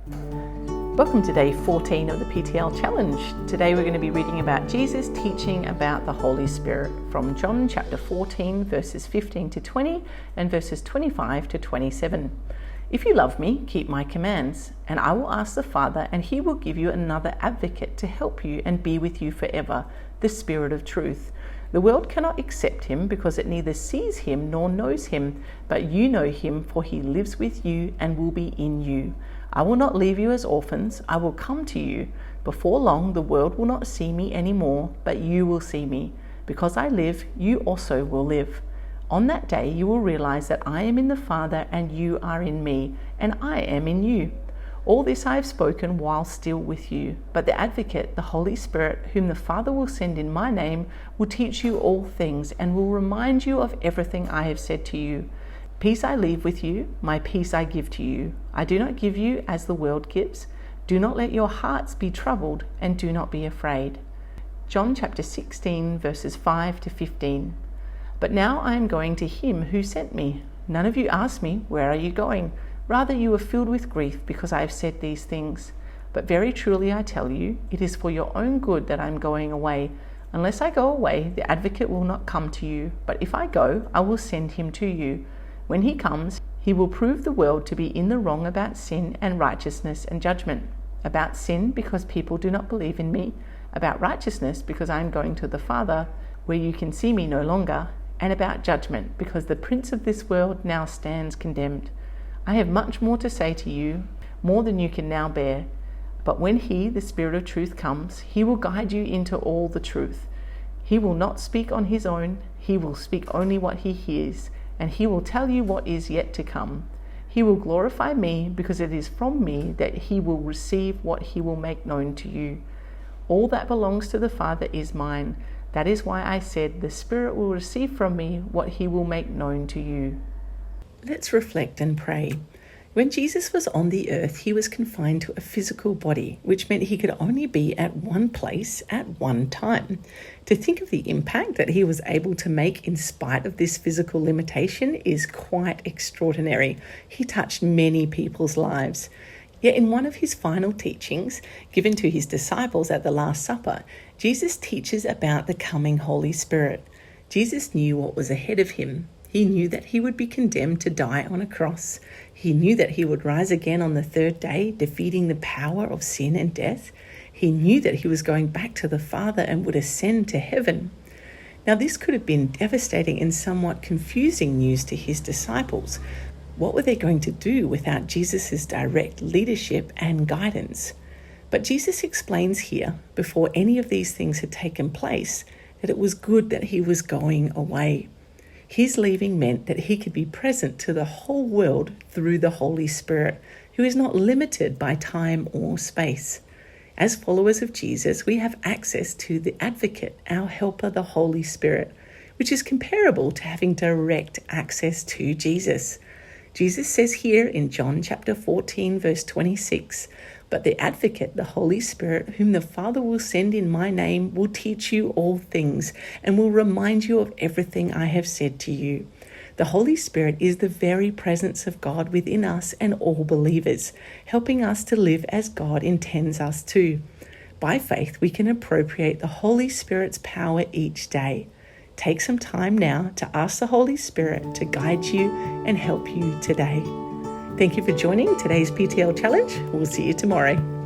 Welcome to day 14 of the PTL Challenge. Today we're going to be reading about Jesus teaching about the Holy Spirit from John chapter 14 verses 15 to 20 and verses 25 to 27. If you love me, keep my commands, and I will ask the Father, and he will give you another advocate to help you and be with you forever, the Spirit of truth. The world cannot accept him because it neither sees him nor knows him, but you know him, for he lives with you and will be in you. I will not leave you as orphans, I will come to you. Before long the world will not see me anymore, but you will see me. Because I live, you also will live. On that day you will realize that I am in the Father, and you are in me, and I am in you. All this I have spoken while still with you. But the Advocate, the Holy Spirit, whom the Father will send in my name, will teach you all things, and will remind you of everything I have said to you. Peace I leave with you, my peace I give to you. I do not give you as the world gives. Do not let your hearts be troubled, and do not be afraid. John chapter 16 verses 5 to 15. But now I am going to him who sent me. None of you asked me, where are you going? Rather you are filled with grief because I have said these things. But very truly I tell you, it is for your own good that I am going away. Unless I go away, the Advocate will not come to you. But if I go, I will send him to you. When he comes, he will prove the world to be in the wrong about sin and righteousness and judgment. About sin, because people do not believe in me. About righteousness, because I am going to the Father, where you can see me no longer. And about judgment, because the prince of this world now stands condemned. I have much more to say to you, more than you can now bear. But when he, the Spirit of truth, comes, he will guide you into all the truth. He will not speak on his own, he will speak only what he hears, and he will tell you what is yet to come. He will glorify me, because it is from me that he will receive what he will make known to you. All that belongs to the Father is mine. That is why I said, the Spirit will receive from me what he will make known to you. Let's reflect and pray. When Jesus was on the earth, he was confined to a physical body, which meant he could only be at one place at one time. To think of the impact that he was able to make in spite of this physical limitation is quite extraordinary. He touched many people's lives. Yet in one of his final teachings, given to his disciples at the Last Supper, Jesus teaches about the coming Holy Spirit. Jesus knew what was ahead of him. He knew that he would be condemned to die on a cross. He knew that he would rise again on the third day, defeating the power of sin and death. He knew that he was going back to the Father and would ascend to heaven. Now, this could have been devastating and somewhat confusing news to his disciples. What were they going to do without Jesus' direct leadership and guidance? But Jesus explains here, before any of these things had taken place, that it was good that he was going away. His leaving meant that he could be present to the whole world through the Holy Spirit, who is not limited by time or space. As followers of Jesus, we have access to the Advocate, our helper, the Holy Spirit, which is comparable to having direct access to Jesus. Jesus says here in John chapter 14, verse 26, but the Advocate, the Holy Spirit, whom the Father will send in my name, will teach you all things and will remind you of everything I have said to you. The Holy Spirit is the very presence of God within us and all believers, helping us to live as God intends us to. By faith, we can appropriate the Holy Spirit's power each day. Take some time now to ask the Holy Spirit to guide you and help you today. Thank you for joining today's PTL Challenge. We'll see you tomorrow.